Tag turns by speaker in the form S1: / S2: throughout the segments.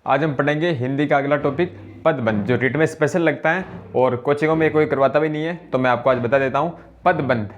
S1: आज हम पढ़ेंगे हिंदी का अगला टॉपिक पदबंध, जो रीट में स्पेशल लगता है और कोचिंगों में कोई करवाता भी नहीं है, तो मैं आपको आज बता देता हूँ। पदबंध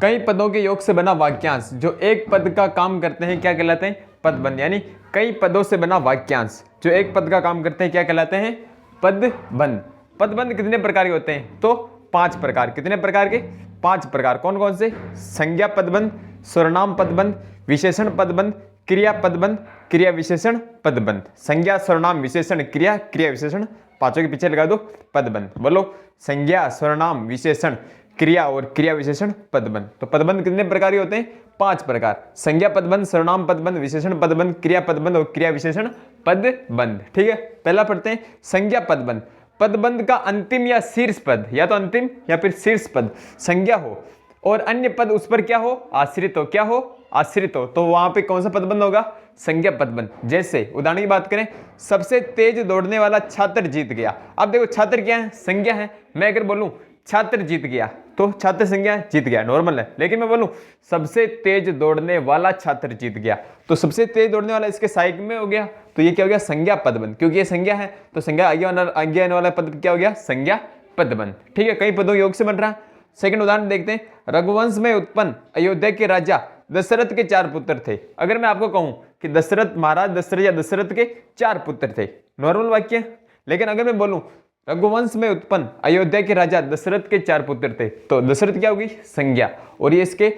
S1: कई पदों के योग से बना वाक्यांश जो एक पद का काम करते हैं क्या कहलाते हैं? पदबंध। यानी कई पदों से बना वाक्यांश जो एक पद का काम करते हैं क्या कहलाते हैं? पदबंध। पदबंध कितने प्रकार के होते हैं? तो 5 प्रकार। कितने प्रकार के? 5 प्रकार। कौन कौन से? संज्ञा पदबंध, सर्वनाम पदबंध, विशेषण पदबंध, क्रिया पदबंध, क्रिया विशेषण पदबंध। संज्ञा, सर्वनाम, विशेषण, क्रिया, क्रिया विशेषण, पांचों के पीछे लगा दो पदबंध। बोलो, संज्ञा, सर्वनाम, विशेषण, क्रिया और क्रिया विशेषण पदबंध। तो पदबंध कितने प्रकार के होते हैं? 5 प्रकार। संज्ञा पदबंध, सर्वनाम पदबंध, विशेषण पदबंध, क्रिया पदबंध और क्रिया विशेषण पदबंध। ठीक है, पहला पढ़ते हैं संज्ञा पदबंध। पदबंध का अंतिम या शीर्ष पद, या तो अंतिम या फिर शीर्ष पद संज्ञा हो और अन्य पद उस पर क्या हो? आश्रित हो। क्या हो? आश्रित हो। तो वहां पे कौन सा पदबंध होगा? संज्ञा पदबंध। जैसे उदाहरण की बात करें, सबसे तेज दौड़ने वाला छात्र जीत गया। अब देखो, छात्र क्या है? संज्ञा है। मैं अगर बोलूं छात्र जीत गया तो छात्र संज्ञा जीत गया, नॉर्मल है। लेकिन मैं बोलूं सबसे तेज दौड़ने वाला छात्र जीत गया, तो सबसे तेज दौड़ने वाला इसके सहायक में हो गया, तो ये क्या हो गया? संज्ञा पदबंध। क्योंकि ये संज्ञा है तो संज्ञा आगे आने वाला पद क्या हो गया? संज्ञा पदबंध। ठीक है, कई पदों योग से बन रहा है। सेकंड उदाहरण देखते हैं, रघुवंश में उत्पन्न अयोध्या के राजा दशरथ के 4 पुत्र थे। अगर मैं आपको कहूं कि दशरथ, महाराज दशरथ या दशरथ के 4 पुत्र थे, नॉर्मल वाक्य। लेकिन अगर मैं बोलूं रघुवंश में उत्पन्न अयोध्या के राजा दशरथ के 4 पुत्र थे, तो दशरथ क्या होगी? संज्ञा। और ये इसके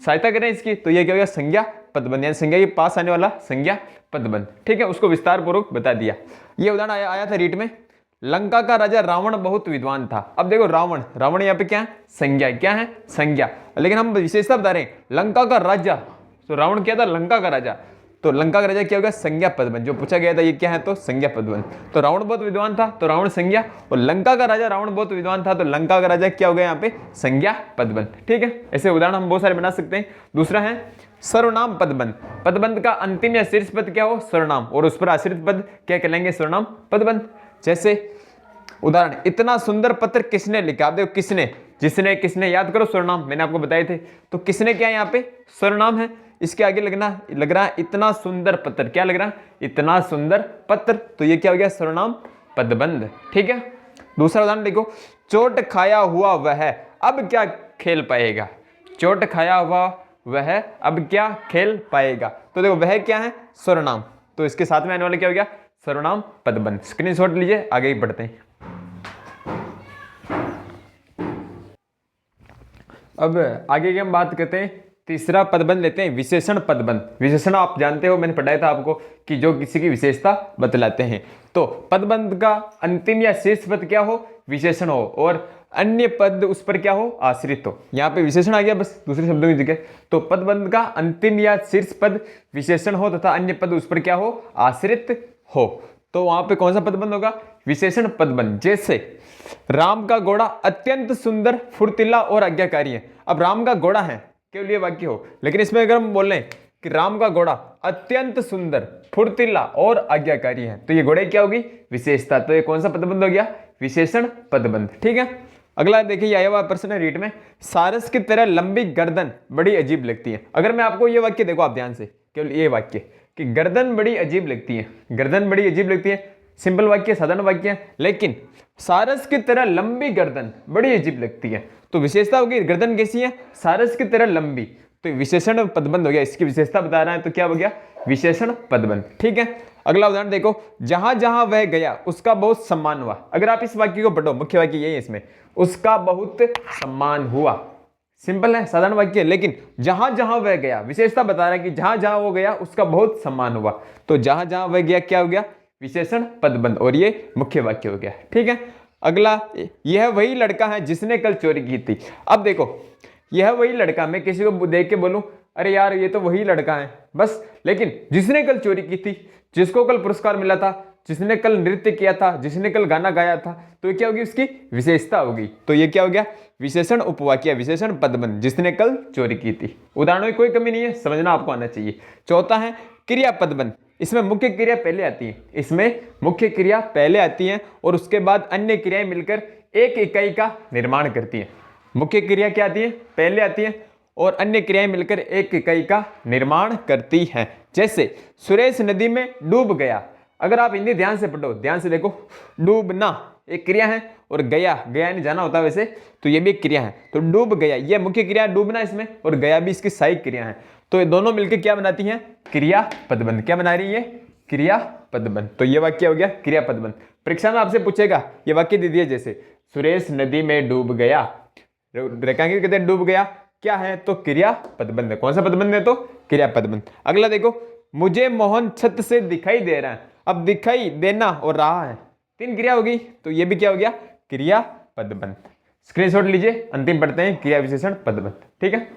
S1: सहायता करें इसकी, तो ये क्या हो गया? संज्ञा पदबंध। यानी संज्ञा के पास आने वाला संज्ञा पदबंध। ठीक है, उसको विस्तार पूर्वक बता दिया। ये उदाहरण आया था रीट में। लंका का राजा रावण बहुत विद्वान था। अब देखो, रावण, रावण यहाँ पे क्या है? संज्ञा। क्या है? संज्ञा। लेकिन हम विशेषता बता रहे हैं, लंका का राजा, तो रावण क्या था? लंका का राजा। तो लंका का राजा क्या होगा? संज्ञा पदबंध। जो पूछा गया था ये क्या है? तो संज्ञा पदबंध। तो रावण बहुत विद्वान था तो रावण संज्ञा, और लंका का राजा रावण बहुत विद्वान था तो लंका का राजा क्या हो गया यहाँ पे? संज्ञा पदबंध। ठीक है, ऐसे उदाहरण हम बहुत सारे बना सकते हैं। दूसरा है सर्वनाम पदबंध। पदबंध का अंतिम या शीर्ष पद क्या हो? सर्वनाम, और उस पर आश्रित पद क्या कहलाएंगे? सर्वनाम पदबंध। जैसे उदाहरण, इतना सुंदर पत्र किसने लिखा? आप देखो, किसने, जिसने, किसने, याद करो सर्वनाम, मैंने आपको बताए थे। तो किसने क्या है यहाँ पे? सर्वनाम है। इसके आगे लग रहा है इतना सुंदर पत्र। क्या लग रहा है? इतना सुंदर पत्र। तो ये क्या हो गया? सर्वनाम पदबंध। ठीक है, दूसरा उदाहरण देखो, चोट खाया हुआ वह अब क्या खेल पाएगा? चोट खाया हुआ वह अब क्या खेल पाएगा? तो देखो, वह क्या है? सर्वनाम। तो इसके साथ में आने वाले क्या हो गया? सर्वनाम पदबंध। स्क्रीनशॉट लीजिए, आगे ही पढ़ते हैं। अब आगे की हम बात करते हैं, तीसरा पदबंध लेते हैं, विशेषण पदबंध। विशेषण आप जानते हो, मैंने पढ़ाया था आपको कि जो किसी की विशेषता बतलाते हैं। तो पदबंध का अंतिम या शेष पद क्या हो? विशेषण हो, और अन्य पद उस पर क्या हो? आश्रित हो। यहाँ पे विशेषण आ गया बस दूसरे शब्दों की जगह। तो पदबंध का अंतिम या शीर्ष पद विशेषण हो तथा अन्य पद उस पर क्या हो? आश्रित हो। तो वहां पे कौन सा पदबंध होगा? विशेषण पदबंध। जैसे राम का घोड़ा अत्यंत सुंदर, फुर्तीला और आज्ञाकारी है। अब राम का घोड़ा है, केवल ये वाक्य हो, लेकिन इसमें अगर हम बोल रहे कि राम का घोड़ा अत्यंत सुंदर, फुर्तीला और आज्ञाकारी है, तो ये घोड़े क्या होगी? विशेषता। तो ये कौन सा पदबंध हो गया? विशेषण पदबंध। ठीक है, अगला देखिए, आया हुआ प्रश्न है रीट में, सारस की तरह लंबी गर्दन बड़ी अजीब लगती है। अगर मैं आपको ये वाक्य, देखो आप ध्यान से, केवल ये वाक्य कि गर्दन बड़ी अजीब लगती है, गर्दन बड़ी अजीब लगती है, सिंपल वाक्य, साधारण वाक्य, लेकिन सारस की तरह लंबी गर्दन बड़ी अजीब लगती है, तो विशेषता होगी गर्दन कैसी है? सारस की तरह लंबी। तो विशेषण पदबंध हो गया, इसकी विशेषता बता रहा है तो क्या हो गया? विशेषण पदबंध। ठीक है, अगला उदाहरण देखो, जहां जहां वह गया उसका बहुत सम्मान हुआ। अगर आप इस वाक्य को पढ़ो, मुख्य वाक्य यही है इसमें, उसका बहुत सम्मान हुआ। सिंपल है, साधारण वाक्य, लेकिन जहां जहां वह गया, विशेषता बता रहा है कि जहां जहां वो गया उसका बहुत सम्मान हुआ। तो जहां जहां वह गया क्या हो गया? विशेषण पदबंध, और ये मुख्य वाक्य हो गया। ठीक है, अगला, यह वही लड़का है जिसने कल चोरी की थी। अब देखो, यह वही लड़का, मैं किसी को देख के बोलूं अरे यार ये तो वही लड़का है बस, लेकिन जिसने कल चोरी की थी, जिसको कल पुरस्कार मिला था, जिसने कल नृत्य किया था, जिसने कल गाना गाया था, तो ये क्या होगी? उसकी विशेषता होगी। तो ये क्या हो गया? विशेषण उपवाक्य, विशेषण पदबंध, जिसने कल चोरी की थी। उदाहरणों की कोई कमी नहीं है, समझना आपको आना चाहिए। चौथा है क्रिया पदबंध। इसमें मुख्य क्रिया पहले आती है, इसमें मुख्य क्रिया पहले आती है और उसके बाद अन्य क्रियाएं मिलकर एक इकाई का निर्माण करती है। मुख्य क्रिया क्या आती है? पहले आती है और अन्य क्रियाएं मिलकर एक इकाई का निर्माण करती हैं। जैसे सुरेश नदी में डूब गया। अगर आप हिंदी ध्यान से पढ़ो, ध्यान से देखो, डूबना एक क्रिया है और गया, गया नहीं जाना होता वैसे, तो ये भी एक क्रिया है। तो डूब गया ये मुख्य क्रिया है डूबना इसमें, और गया भी इसकी सहायक क्रिया है। तो ये दोनों मिलकर क्या बनाती हैं? क्रिया पदबंध। क्या बना रही है? क्रिया पदबंध। तो ये वाक्य हो गया क्रिया पदबंध। परीक्षा में आपसे पूछेगा, ये वाक्य दे दिए जैसे सुरेश नदी में डूब गया, रेखांकित कहते हैं डूब गया, क्या है? तो क्रिया पदबंध है। कौन सा पदबंध है? तो क्रिया पदबंध। अगला देखो, मुझे मोहन छत से दिखाई दे रहा है। अब दिखाई देना और रहा है, तीन क्रिया होगी, तो ये भी क्या हो गया? क्रिया पदबंध। स्क्रीनशॉट लीजिए, अंतिम पढ़ते हैं क्रिया विशेषण पदबंध। ठीक है,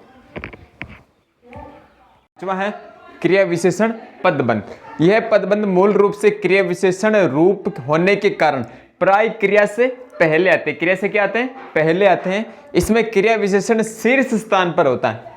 S1: है क्रिया विशेषण पदबंध। यह पदबंध मूल रूप से क्रिया विशेषण रूप होने के कारण प्राय क्रिया से पहले आते हैं। क्रिया से क्या आते हैं? पहले आते हैं। इसमें क्रिया विशेषण शीर्ष स्थान पर होता है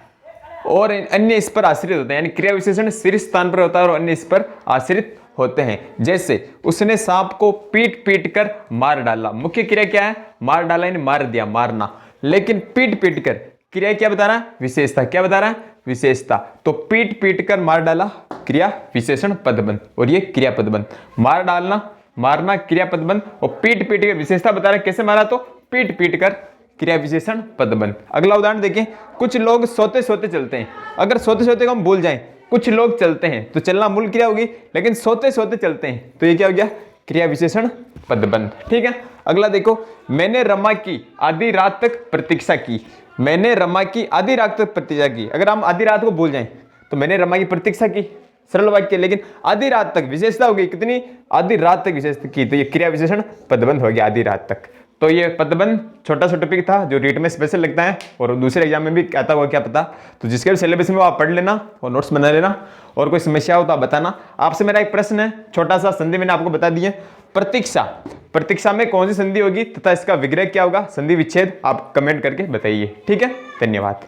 S1: और अन्य इस पर आश्रित होते हैं। यानी क्रिया विशेषण शीर्ष स्थान पर होता है और अन्य इस पर आश्रित होते हैं। जैसे उसने सांप को पीट पीट कर मार डाला। मुख्य क्रिया क्या है? मार डाला यानी मार दिया, मारना। लेकिन पीट पीट कर क्रिया क्या बता रहा है? विशेषता। क्या बता रहा है? विशेषता। तो पीट पीट कर मार डाला, क्रिया विशेषण पदबंध, और ये क्रिया पदबंध। मार डालना, मारना, क्रिया पदबंध, और पीट पीट कर विशेषता बता रहा है। कैसे मारा? तो पीट पीट कर, क्रिया विशेषण पदबंध। अगला उदाहरण देखें, कुछ लोग सोते सोते चलते हैं। अगर सोते सोते को हम भूल जाएं, कुछ लोग चलते हैं, तो चलना मूल क्रिया होगी, लेकिन सोते सोते चलते हैं, तो ये क्या हो गया? क्रिया विशेषण पदबंध। ठीक है, अगला देखो, मैंने रमा की आधी रात तक प्रतीक्षा की। मैंने रमा की आधी रात तक प्रतीक्षा की। अगर हम आधी रात को भूल जाएं, तो मैंने रमा की प्रतीक्षा की, सरल वाक्य। लेकिन आधी रात तक विशेषता होगी, कितनी? आधी रात तक विशेषता की, तो ये क्रिया विशेषण पदबंध हो गया, आधी रात तक। तो ये पदबंध छोटा सा टॉपिक था जो रीट में स्पेशल लगता है और दूसरे एग्जाम में भी आता हुआ क्या पता। तो जिसके भी सिलेबस में वो आप पढ़ लेना और नोट्स बना लेना, और कोई समस्या हो तो आप बताना। आपसे मेरा एक प्रश्न है, छोटा सा संधि मैंने आपको बता दिया। प्रतीक्षा, प्रतीक्षा में कौन सी संधि होगी तथा इसका विग्रह क्या होगा? संधि विच्छेद आप कमेंट करके बताइए। ठीक है, धन्यवाद।